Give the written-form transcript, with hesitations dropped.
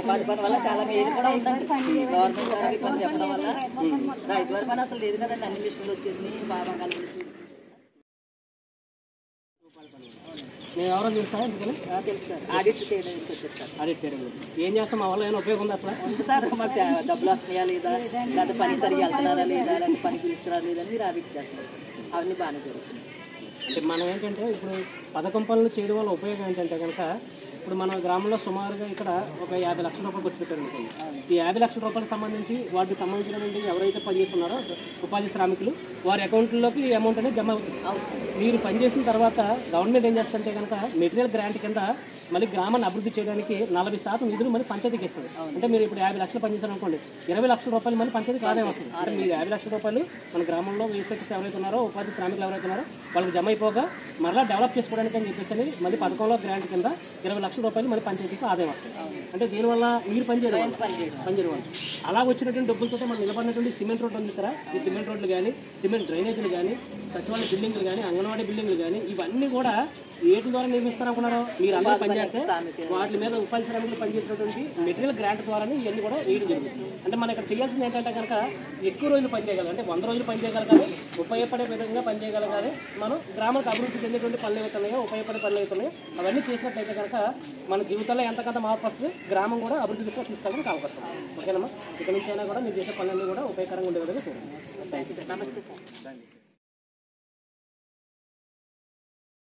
ఉపాధి పని వల్ల చాలా మేలు కూడా ఉందండి. గవర్నమెంట్ గారికి పని చెప్పడం వల్ల రైతు వారి పని అసలు లేదు కదండి. అన్ని మిషన్లు వచ్చేసినాయి. బాగా కలిపి నేను ఎవరో తెలుసా? ఎందుకని తెలుసు సార్. ఆడిట్ చేయడానికి వచ్చారు సార్. ఆడిట్ చేయడం ఏం చేస్తాం? మా వల్ల ఏమైనా ఉపయోగం ఉందా అసలు? ఉంది సార్. మాకు డబ్బులు వస్తున్నాయా లేదా, లేకపోతే పని సరిగా వెళ్తున్నారా లేదా, లేకపోతే పని పిలుస్తున్నారా లేదని మీరు ఆడిట్ చేస్తున్నారు. అవన్నీ బాగానే జరుగుతుంది. అంటే మనం ఏంటంటే ఇప్పుడు పథకం పనులు చేయడం వల్ల ఉపయోగం ఏంటంటే కనుక ఇప్పుడు మన గ్రామంలో సుమారుగా ఇక్కడ ఒక 50 లక్షల రూపాయలు ఖర్చు పెట్టారు అనుకోండి. ఈ 50 లక్షల రూపాయలకు సంబంధించి వాటికి సంబంధించినటువంటి ఎవరైతే పనిచేస్తున్నారో ఉపాధి శ్రామికులు వారి అకౌంట్లోకి ఈ అమౌంట్ అనేది జమ అవుతుంది. మీరు పనిచేసిన తర్వాత గవర్నమెంట్ ఏం చేస్తుంటే కనుక మెటీరియల్ గ్రాంట్ కింద మళ్ళీ గ్రామాన్ని అభివృద్ధి చేయడానికి 40% నిధులు మళ్ళీ పంచాయతీకి ఇస్తుంది. అంటే మీరు ఇప్పుడు 50 లక్షలు పనిచేశారు అనుకోండి, 20 లక్షల రూపాయలు మళ్ళీ పంచాయతీకి ఆదాయం వస్తుంది. అంటే మీరు 50 లక్షల రూపాయలు మన గ్రామంలో వేసెక్స్ ఎవరైతే ఉన్నారో ఉపాధి శ్రామికులు ఎవరైతే ఉన్నారో వాళ్ళకి జమ అయిపోగా మరలా డెవలప్ చేసుకోవడానికి అని చెప్పేసి మళ్ళీ పథకంలో గ్రాంట్ కింద 20 లక్షల రూపాయలు మళ్ళీ పంచాయతీకి ఆదాయం వస్తుంది. అంటే దీనివల్ల మీరు పనిచేయడం వల్ల అలా వచ్చినటువంటి డబ్బులతో మనం నిలబడినటువంటి సిమెంట్ రోడ్లు ఉంది సార్. ఈ సిమెంట్ రోడ్లు కానీ, సిమెంట్ డ్రైనేజీలు కానీ, సచివాలయ బిల్డింగ్లు కానీ, అంగన్వాడీ బిల్డింగ్లు కానీ ఇవన్నీ కూడా ఏటి ద్వారా నిర్మిస్తారనుకున్నారో మీరు అందరూ పనిచేస్తే వాటి మీద ఉపాధి శ్రామికులు పనిచేసినటువంటి మెటీరియల్ గ్రాంట్ ద్వారానే ఇవన్నీ కూడా వేయడం జరుగుతుంది. అంటే మనం ఇక్కడ చేయాల్సింది ఏంటంటే కనుక ఎక్కువ రోజులు పనిచేయగలం, అంటే 100 రోజులు పనిచేయగలగాలి, ఉపయోగపడే విధంగా పనిచేయగలగాలి. మనం గ్రామానికి అభివృద్ధి చెందేటువంటి పనులు అవుతున్నాయో, ఉపయోగపడే పనులు అవుతున్నాయో అవన్నీ చేసినట్లయితే కనుక మన జీవితంలో ఎంతకంత మార్పు వస్తుంది, గ్రామం కూడా అభివృద్ధి దిశగా తీసుకెళ్ళడానికి అవకాశం. ఓకేనమ్మా? ఇక్కడ నుంచి అయినా కూడా మీరు చేసే పనులన్నీ కూడా ఉపయోగకరంగా ఉండే విధంగా చూడండి. Thank you sir. నమస్తే సార్.